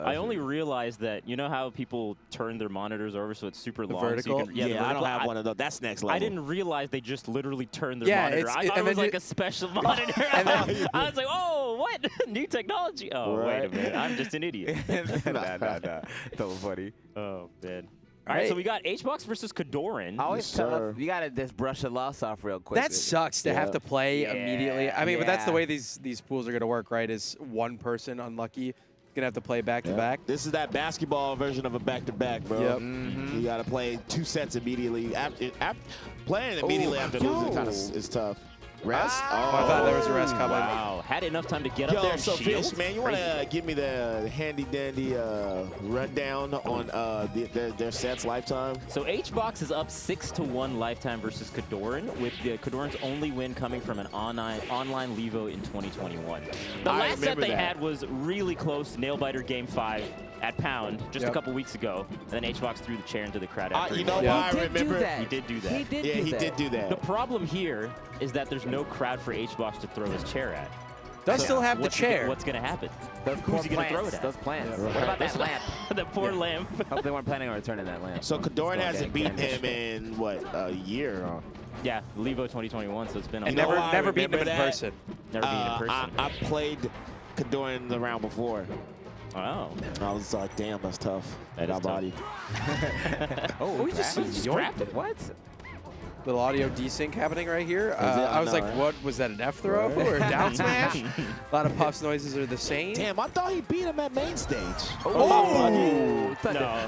I only realized that, you know how people turn their monitors over so it's super long? Vertical? So you can, I don't have one of those. That's next level. I didn't realize they just literally turned their monitor. I thought it was like a special monitor. I was like, oh, what? New technology. Oh, wait a minute. I'm just an idiot. Nah. So funny. Oh, man. All right, so we got Hbox versus KoDoRiN. Always tough. You gotta just brush the loss off real quick. That sucks to have to play immediately. I mean, but that's the way these pools are gonna work, right? Is one person unlucky gonna have to play back to back. This is that basketball version of a back-to-back, bro. Yep. You gotta play 2 sets immediately. Playing immediately after losing kind of is tough. Rest? Oh, I thought there was a rest coming. Wow, had enough time to get up there and so shield? Fish, man, you want to give me the handy-dandy rundown on their sets lifetime? So Hbox is up 6-1 lifetime versus KoDoRiN, with KoDoRiN's only win coming from an online Levo in 2021. The last set they had was really close, nail-biter Game 5 at Pound just a couple weeks ago, and then Hbox threw the chair into the crowd after. You know why I remember? He did do that. He did do that. The problem here is that there's no crowd for Hbox to throw his chair at. Does still have the chair. What's going to happen? Who's he going to throw it at? Those plants. What about that lamp? The poor lamp. Hope they weren't planning on returning that lamp. So KoDoRiN hasn't beaten him in, what, a year? Yeah, Levo 2021, so it's been a And while. never beaten him in person. Never beaten in person. I played KoDoRiN the round before. Wow. I was like, damn, that's tough. That is body. We just scrapped it. What? Little audio desync happening right here. I was like, what was that, an F throw or a down smash? A lot of Puff's noises are the same. Damn, I thought he beat him at main stage. No,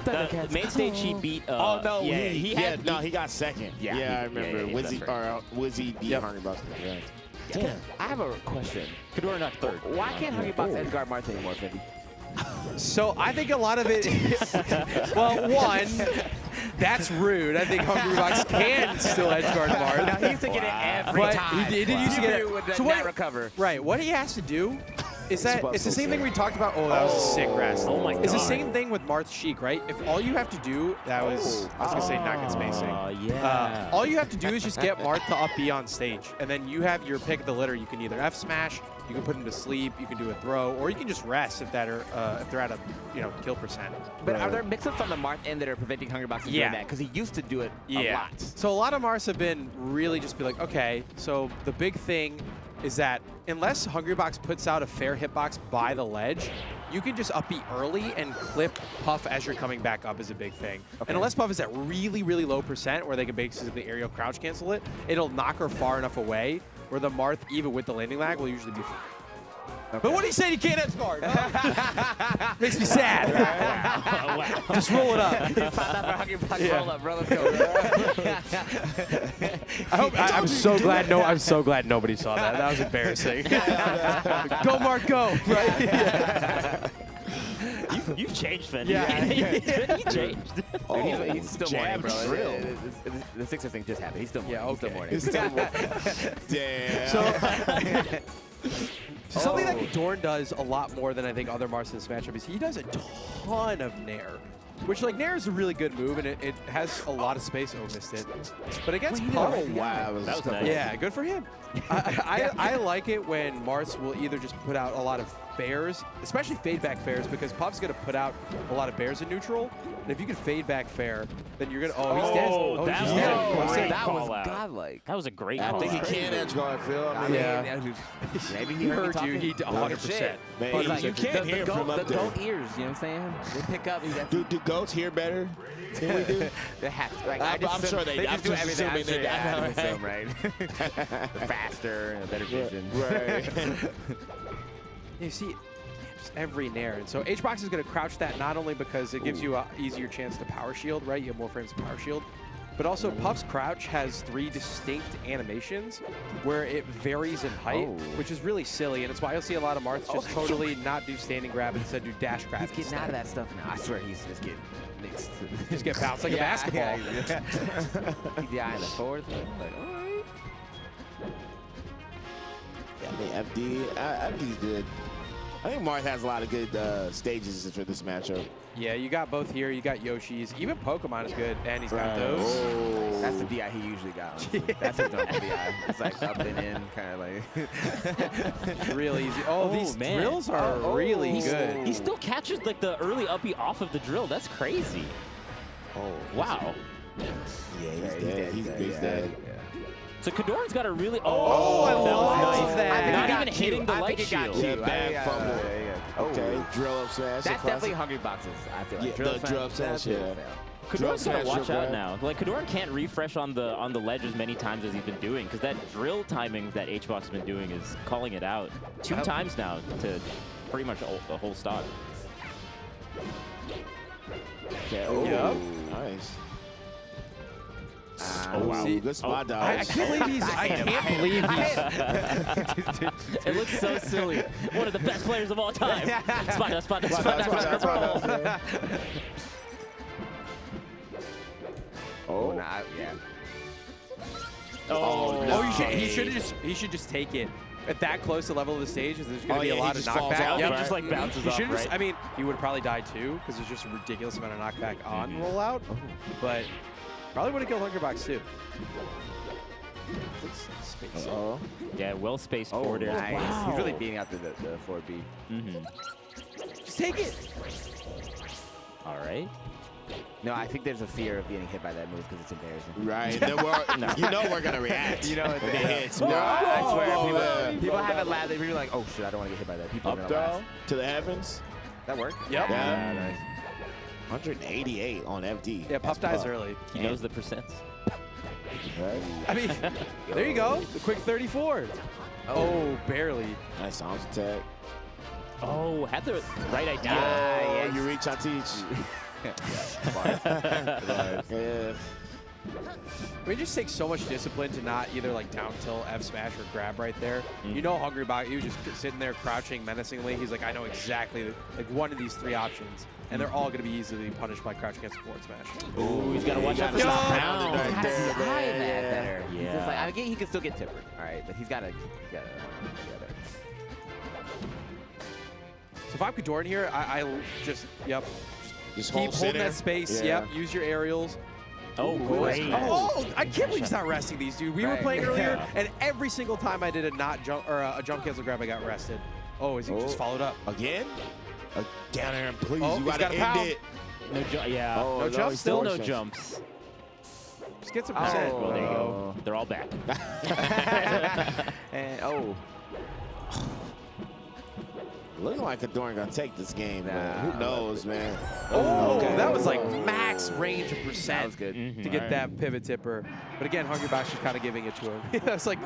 the main stage he beat. No, he got second. I remember. Wizzy beat Hungrybox. Damn. I have a question. KoDoRiN not third. Why can't Hungrybox edge guard Marth anymore, Fendi? So I think a lot of it is, well, one, that's rude. I think Hungrybox can still edge guard Marth. Now he used to get it every time. He did used to get it. With So that recover. Right, what he has to do is that it's the same thing we talked about. Oh, that was a sick rest. Oh my god. It's the same thing with Marth Sheik, right? If all you have to do, I was gonna say not good spacing. Yeah. All you have to do is just get Marth to up B on stage, and then you have your pick of the litter. You can either F smash, you can put him to sleep, you can do a throw, or you can just rest if they're at a kill percent. But are there mix-ups on the Marth end that are preventing Hungrybox from doing that? Because he used to do it a lot. So a lot of Marths have been really just be like, okay, so the big thing is that unless Hungrybox puts out a fair hitbox by the ledge, you can just up B early and clip Puff as you're coming back up is a big thing. And unless Puff is at really, really low percent where they can basically aerial crouch cancel it, it'll knock her far enough away where the Marth, even with the landing lag, will usually be fine. But what he said he can't edge guard. Makes me sad. Wow. Just roll it up. Roll up, bro. Let's go. I'm so glad nobody saw that. That was embarrassing. Go, Mark, go. Right? You've changed, Fendi. Yeah. He changed. Dude, he's still mourning, bro. The Sixer thing just happened. He's still mourning. He's still mourning. Damn. So something that KoDoRiN does a lot more than I think other Marths in this matchup is he does a ton of Nair. Which, like, Nair is a really good move, and it has a lot of space. Oh, missed it. But against Puff, wow. That was nice. yeah, good for him. I like it when Marths will either just put out a lot of bears, especially fade back fairs, because Puff's going to put out a lot of bears in neutral. And if you can fade back fair, then you're going to... Oh, he's dead. Oh, that he's was dead. a great That was call-out. godlike. That was a great I call. think he can edge guard, Phil. I mean, Maybe He heard you. He 100%. Man, you can't hear from up the there. goat ears, you know what I'm saying? They pick up. Do goats hear better than we do? They have to. Like, I'm sure they just do I'm just everything. assuming they I'm do. sure, right? Faster and a better vision. Right. You see, just every Nair. And so Hbox is going to crouch that not only because it gives you an easier chance to power shield, right? You have more frames to power shield. But also, Puff's crouch has 3 distinct animations where it varies in height, which is really silly. And it's why you'll see a lot of Marths just totally not do standing grab and instead do dash grab. He's getting out of that stuff now. I swear he's just getting mixed. Just get bounced like a basketball. He's the eye in the fourth. Like, all right. Yeah, I mean, FD's good. I think Marth has a lot of good stages for this matchup. Yeah, you got both here. You got Yoshi's. Even Pokemon is good, and he's got those. Oh. That's the DI he usually got. That's his normal DI. It's like up and in, kind of like. Real easy. Oh, these drills are really good. He still catches like the early uppie off of the drill. That's crazy. Oh, wow. Yeah, he's dead. He's dead. Yeah. So KoDoRiN's got a really. Oh, I love that. Not got even hitting the light shield. Yeah, bad fumble. Okay, drill up smash. That's definitely Hungryboxes, I feel like. Yeah, the drill up smash, yeah. KoDoRiN's gotta watch out now. Like KoDoRiN can't refresh on the ledge as many times as he's been doing, because that drill timing that Hbox has been doing is calling it out 2 times now to pretty much the whole stock. Okay. Oh, yep. Nice. Oh, wow. Good spot dodge. I can't believe he's. I can't believe he's. It looks so silly. One of the best players of all time. Spot dodge, spot dodge, spot dodge. Oh, yeah. Oh, he should just take it. At that close to level of the stage, there's going to be a lot of knockback. Yeah, just like bounces off, right? I mean, he would have probably died too, because there's just a ridiculous amount of knockback on rollout. But probably would have killed Hungrybox too. Yeah, well spaced forward air. Nice. Wow. He's really beating out the 4B. Just take it. All right. No, I think there's a fear of getting hit by that move because it's embarrassing. Right. Then you know we're going to react. You know if it hits. No, I swear, people haven't laughed. They're like, oh shit, I don't want to get hit by that. People are up going to laugh. to the heavens. That worked? Yep. Yeah. Nice. 188 on FD. Yeah, Puff dies early. He knows the percents. Right. I mean, there you go. The quick 34. Oh, barely. Nice arms attack. Oh, had the right idea. Yeah, you reach, I teach. Yeah. I mean, it just takes so much discipline to not either like down tilt, F smash, or grab right there. You know, Hungrybox, he was just sitting there crouching menacingly. He's like, I know exactly like one of these 3 options, and they're all going to be easily punished by crouch against forward smash. Ooh, he's got to watch out for stop some pounding pound. right there. Better. Yeah. He's just like, I mean, he can still get tippered, all right, but he's got to. So if I'm KoDoRiN here, I just Just keep holding that space. Yeah. Yep, use your aerials. Oh, great. Oh, I can't believe he's not resting these, dude. We were playing earlier, and every single time I did a not jump or a jump cancel grab, I got rested. Oh, is he just followed up again? Down there, please. Oh, you he's got to end it. No jump. Yeah. Oh, no jumps. Still no jumps. Just get some percent. Well, there you go. They're all back. And Looking like KoDoRiN gonna take this game, but who knows, man? Oh, that was like max range of percent. That was good. To get that pivot tipper. But again, Hungrybox just kind of giving it to him. That's like,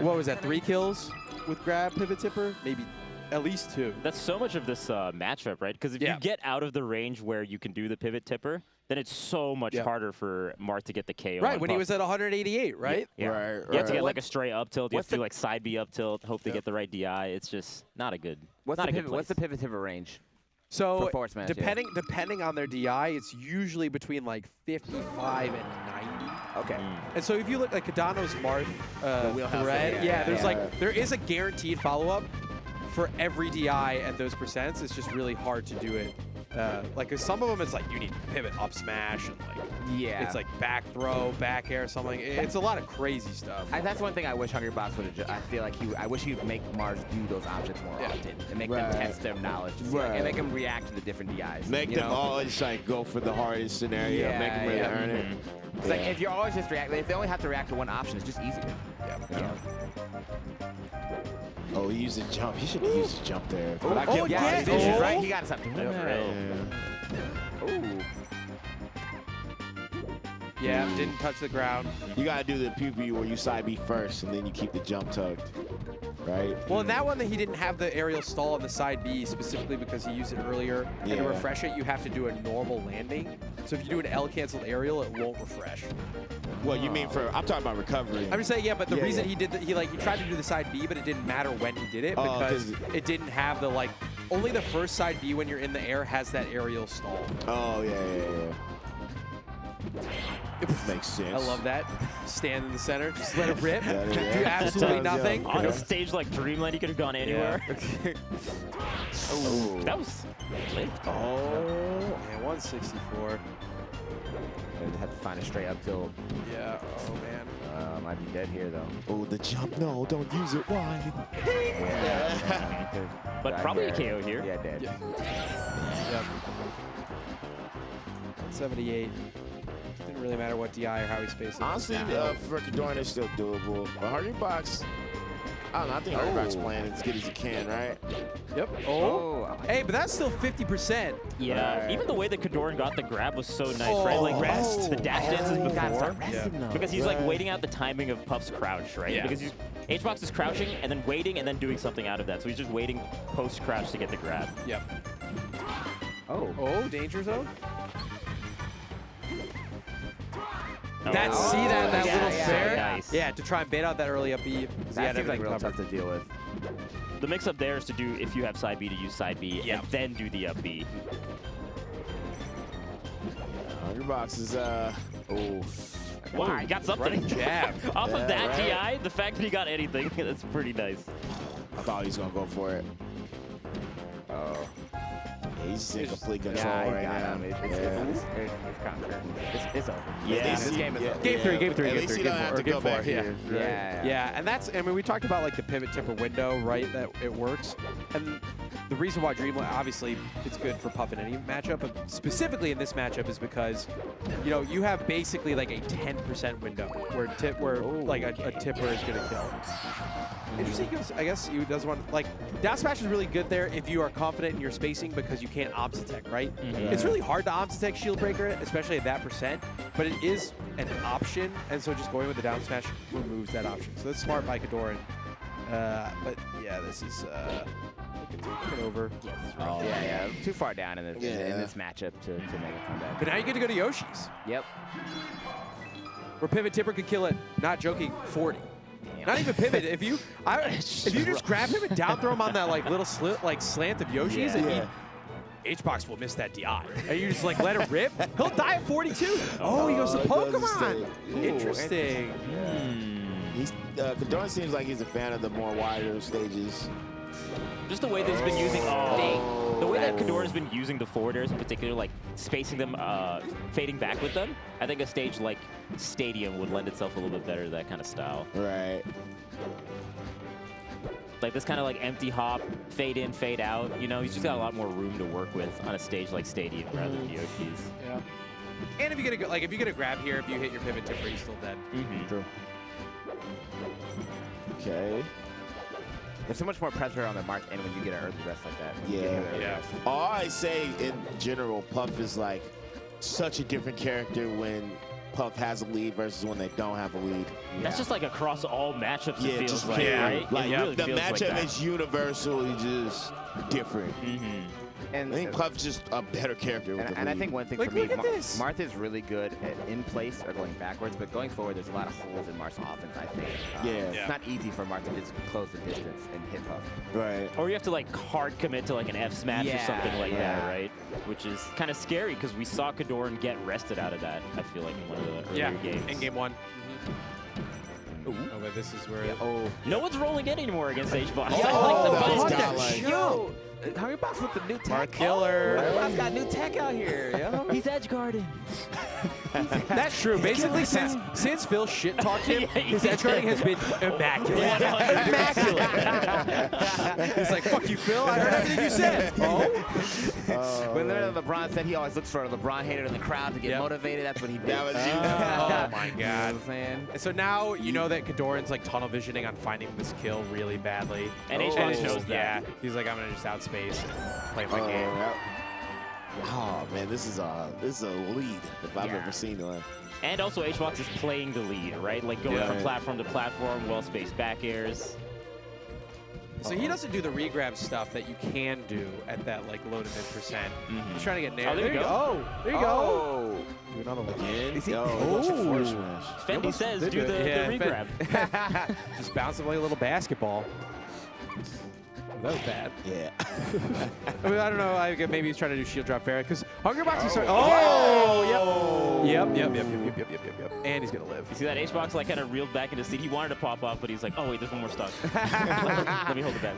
what was that, 3 kills with grab, pivot tipper? Maybe at least 2. That's so much of this matchup, right? Because if you get out of the range where you can do the pivot tipper, then it's so much harder for Marth to get the KO. Right, when he was at 188, right? Yeah. Right. You have to get like a straight up tilt. You have to do like side B up tilt, hope they get the right DI. It's just not a good. What's the pivot tipper range? So for forward smash, depending on their DI, it's usually between like 55 and 90. Okay. And so if you look like Kadano's Marth thread, there's like there is a guaranteed follow up for every DI at those percents. It's just really hard to do it. Like some of them, it's like you need pivot up smash and like it's like back throw, back air, something. It's a lot of crazy stuff. That's one thing I wish Hungrybox would have. I feel like I wish he'd make Marth do those options more often and make them test their knowledge and make them react to the different DIs. Make them always like go for the hardest scenario. Make them really earn it. It's like if you're always just reacting, if they only have to react to one option, it's just easier. Oh, he used a jump. He should have used a jump there. But I get vision, right? He got something. Yeah, didn't touch the ground. You gotta do the PB where you side B first, and then you keep the jump tugged, right? Well, in that one, he didn't have the aerial stall on the side B specifically because he used it earlier. And to refresh it, you have to do a normal landing. So if you do an L canceled aerial, it won't refresh. What you mean for? I'm talking about recovery. I'm just saying, but the reason he did he tried to do the side B, but it didn't matter when he did it because it didn't have the only the first side B when you're in the air has that aerial stall. Oh yeah. Makes sense. I love that. Stand in the center, just let it rip. Yeah. Do absolutely nothing. On a stage like Dreamland, he could have gone anywhere. Oh, That was lit. Man, 164. They have to find a straight up kill. Yeah, oh man. Might be dead here though. Oh, the jump. No, don't use it. Why? Yeah. But probably a KO here. Yeah, dead. Yep. 78. Didn't really matter what DI or how he spaced it. Honestly, for KoDoRiN, it's still doable. But Hungrybox, I don't know. I think Hungrybox playing as good as he can, right? Yep. Oh. Hey, but that's still 50%. Yeah, Right. even the way that KoDoRiN got the grab was so nice, right? Like rest. the dash dances before. Yeah. Because he's like waiting out the timing of Puff's crouch, right? Yeah. Because Hbox is crouching and then waiting and then doing something out of that. So he's just waiting post-crouch to get the grab. Yep. Oh. Oh, danger zone. Oh. See that Yeah, little yeah, fair? nice. Yeah, to try and bait out that early up B. That seems like real tough to deal with. The mix-up there is to do, if you have side B, to use side B and then do the up B. Hungrybox is, Wow, he got something. Jab. Off of that right. DI, the fact that he got anything, that's pretty nice. I thought he was going to go for it. Oh. Yeah, he's in complete control Yeah, right now. It's over. Yeah. This game is over. Game three, game three, At game least three, you don't game have four, to or game go back four, yeah. here. Yeah. Yeah, and that's, I mean, we talked about like the pivot tipper window, right? That it works. And the reason why Dreamland, obviously, it's good for Puff in any matchup, but specifically in this matchup is because, you know, you have basically like a 10% window where like a tipper is going to kill. Interesting, because I guess you does want, like, down smash is really good there if you are confident in your spacing because you can't obstacle, right? It's really hard to obstacle shield breaker, especially at that percent, but it is an option, and so just going with the down smash removes that option. So that's smart by KoDoRiN. But yeah, this is looking over. Yeah. Too far down in this matchup to make a comeback. But now you get to go to Yoshi's, Yep. where pivot tipper could kill it. Not joking, 40. Not even pivot. If you just grab him and down throw him on that like little slant of Yoshi's, and Hbox will miss that DI. And you just like let him rip. He'll die at 42. Oh, he goes to Pokemon. Interesting. He's KoDoRiN seems like he's a fan of the more wider stages. Just the way that he's been using, the way that KoDoRiN's been using the forward airs in particular, like spacing them, fading back with them. I think a stage like Stadium would lend itself a little bit better to that kind of style. Right. Like this kind of like empty hop, fade in, fade out. You know, he's just got a lot more room to work with on a stage like Stadium rather than Yoshi's. Yeah. And if you're gonna go, like if you're gonna grab here, if you hit your pivot tipper, you're still dead. True. Okay. There's so much more pressure on the Marth end when you get an early rest like that. Yeah. All I say in general, Puff is like such a different character when Puff has a lead versus when they don't have a lead. That's just like across all matchups. It feels just like, right? Like, It really the feels like matchup that. is universally just different. And I think Puff's just a better character with the and I lead. think one thing Like, for me, look at this. Marth is really good at in place or going backwards, but going forward, there's a lot of holes in Marth's offense, I think. It's not easy for Marth to just close the distance and hit Puff. Right. Or you have to like hard commit to like an F smash or something like that, right? Which is kind of scary because we saw KoDoRiN get rested out of that, I feel like, in one of the earlier games. In game one. Oh, but this is where. No one's rolling in anymore against Hbox. Yo! Hungrybox with the new tech. Killer. Hungrybox got new tech out here, yo. He's edge guarding. That's true. Basically, since Phil shit talked him, his edge guarding has been immaculate. Immaculate. He's like, "Fuck you, Phil. I heard everything you said." When LeBron said he always looks for a LeBron hater in the crowd to get motivated, that's what he did. That was you. Oh my God. You know what I'm saying? And so now you know that KoDoRiN's like tunnel visioning on finding this kill really badly. And Hbox knows that. Yeah, he's like, I'm gonna just outspace and play my game. Oh man, this is a lead if I've ever seen one. And also Hbox is playing the lead, right? Like going from platform to platform, well-spaced back airs. So he doesn't do the regrab stuff that you can do at that like low to mid percent. He's trying to get nailed. Oh, there you go. Oh, there you go. Do another one. Again? Is he- forward smash. Fendi says do the regrab. Just bounce him like a little basketball. That was bad. Yeah. I mean, I don't know. Maybe he's trying to do shield drop fair because Hungrybox is. Yep. And he's gonna live. You see that Hbox like kind of reeled back into seat. He wanted to pop off, but he's like, oh wait, there's one more stock. Let me hold it back.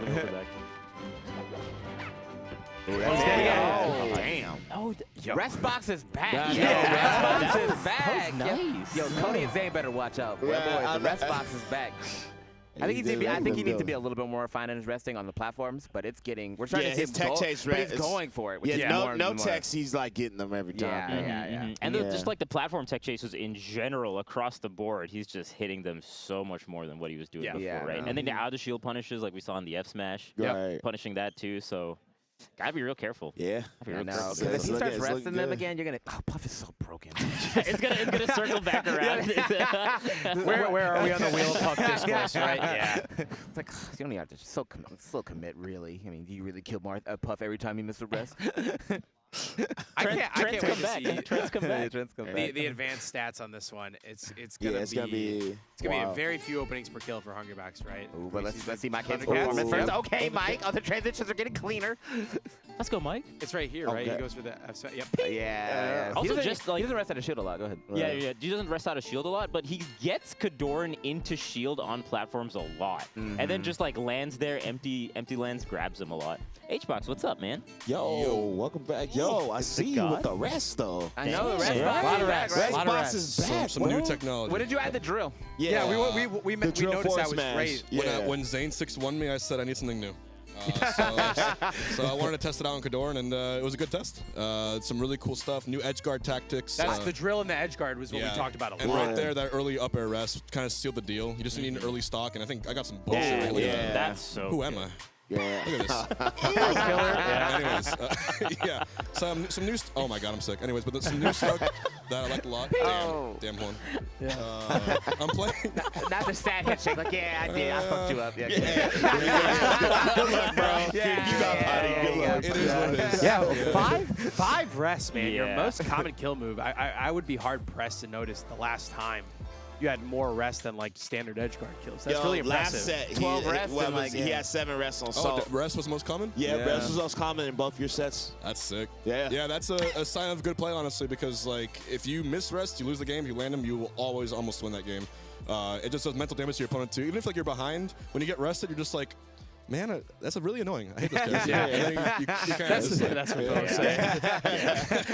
Oh, damn. Oh, Restbox is back. Yeah. Restbox is back. That was nice. Yo, Cody and Zane better watch out. Boy, Yeah, the Restbox is back. I think he needs to be a little bit more refined in his resting on the platforms, but it's getting. We're trying to see his tech chase, but he's going for it. No techs, he's like getting them every time. Yeah. And just like the platform tech chases in general across the board, he's just hitting them so much more than what he was doing before, right? And then the out of shield punishes, like we saw in the F smash, punishing that too. So. Gotta be real careful. Yeah. I know. Because if he starts resting them again, you're gonna. Oh, Puff is so broken. it's gonna circle back around. Where are we on the wheel of Puff discourse, right? Yeah. It's like you don't even have to still commit, really. I mean, do you really kill Puff every time you miss a rest? I can't come back. Trent's come back. The advanced stats on this one, it's gonna be a very few openings per kill for Hungrybox, right? Ooh, but let's see my kid's performance first. Okay, Mike. Oh, the transitions are getting cleaner. Let's go, Mike. It's right here, right? He goes for the Yep. Yeah. Also, he doesn't rest out of shield a lot. Go ahead. Yeah. He doesn't rest out of shield a lot, but he gets KoDoRiN into shield on platforms a lot, and then just like lands there, empty lands, grabs him a lot. Hbox, what's up, man? Yo, welcome back. Yo, I see you with the rest though. I know the rest. A lot of rest. Restbox is back. Some new technology. When did you add the drill? Yeah, we noticed that was great. When Zane 6-1 me, I said I need something new. So I wanted to test it out on KoDoRiN, and it was a good test. Some really cool stuff, new edge guard tactics. That's the drill and the edge guard was what we talked about a lot. And right there, that early up air rest kind of sealed the deal. You just need an early stock, and I think I got some bullshit. That's so Who am I? Yeah. Look at this. Anyways, some new. Oh my God, I'm sick. Anyways, but some new stuff that I like a lot. Damn horn. Yeah. I'm playing. Not the sad head shake. Like, yeah, I did. I fucked you up. Yeah. Good luck, bro. It is what it is. Yeah, five rests, man. Your most common kill move. I would be hard pressed to notice the last time you had more rest than like standard edge guard kills. That's really impressive. Last set, 12 rests. He had 7 rests on Salt. Rest was most common? Yeah, rest was most common in both your sets. That's sick. Yeah, that's a sign of good play, honestly, because like if you miss rest, you lose the game. If you land them, you will always almost win that game. It just does mental damage to your opponent too. Even if like you're behind, when you get rested, you're just like, man, that's really annoying. I hate this character. That's what folks say.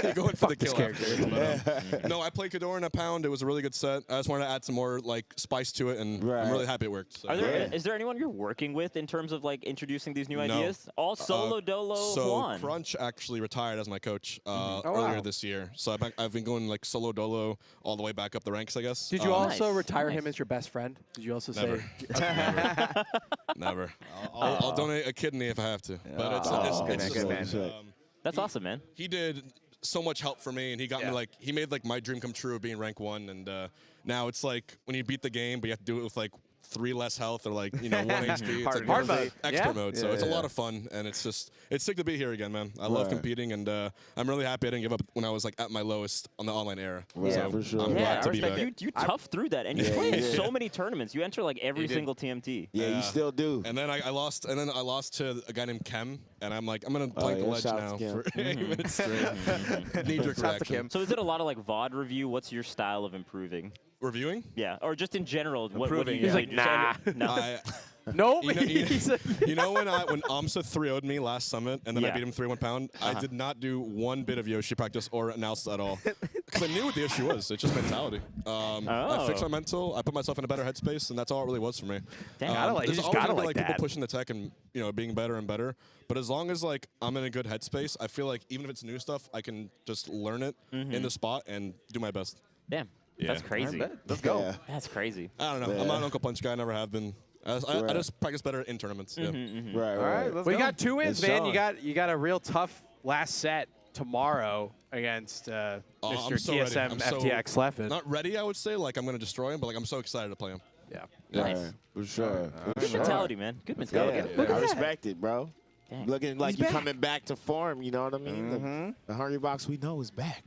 You're going for the kill. No, I played KoDoRiN a pound. It was a really good set. I just wanted to add some more like spice to it, and I'm really happy it worked. So. Is there anyone you're working with in terms of like introducing these new ideas? All solo dolo Juan. Crunch actually retired as my coach earlier this year. So I've been going like solo dolo all the way back up the ranks, I guess. Did you also retire him as your best friend? Did you also say? Never. I'll donate a kidney if I have to. But it's good man. That's awesome, man. He did so much help for me, and he got me like, he made like my dream come true of being rank 1, and now it's like when you beat the game, but you have to do it with like 3 less health or like 1 HP. It's like hard mode. Extra mode. So it's a lot of fun, and it's sick to be here again, man. I love competing, and I'm really happy I didn't give up when I was like at my lowest on the online era. So for sure. I'm glad to be back. You tough through that, and you play in so many tournaments. You enter like every single TMT. Yeah, you still do. And then I lost, to a guy named Kem, and I'm like, I'm gonna blank the ledge now for 8 minutes straight. Knee-jerk reaction. So is it a lot of like VOD review? What's your style of improving? Reviewing? Yeah, or just in general. What do you He's like, nah. Nope. You know when Amsa 3-0'd me last summit, and then I beat him 3-1 pound? I did not do one bit of Yoshi practice or analysis at all. Because I knew what the issue was. It's just mentality. I fixed my mental. I put myself in a better headspace, and that's all it really was for me. There's always gonna be like people pushing the tech and being better and better. But as long as like I'm in a good headspace, I feel like even if it's new stuff, I can just learn it in the spot and do my best. Damn. That's crazy. Let's go. Yeah. That's crazy. I don't know. I'm not an Uncle Punch guy. I never have been. I just practice better in tournaments. Right. All right, let's go. You got 2 wins, man. You got a real tough last set tomorrow against Mr. TSM FTX Leffen. Not ready, I would say. Like I'm gonna destroy him, but like I'm so excited to play him. Yeah. Nice. For sure. Good mentality, man. Good mentality. I respect it, bro. Dang. Looking like you're coming back to form, you know what I mean? The Hungrybox we know is back.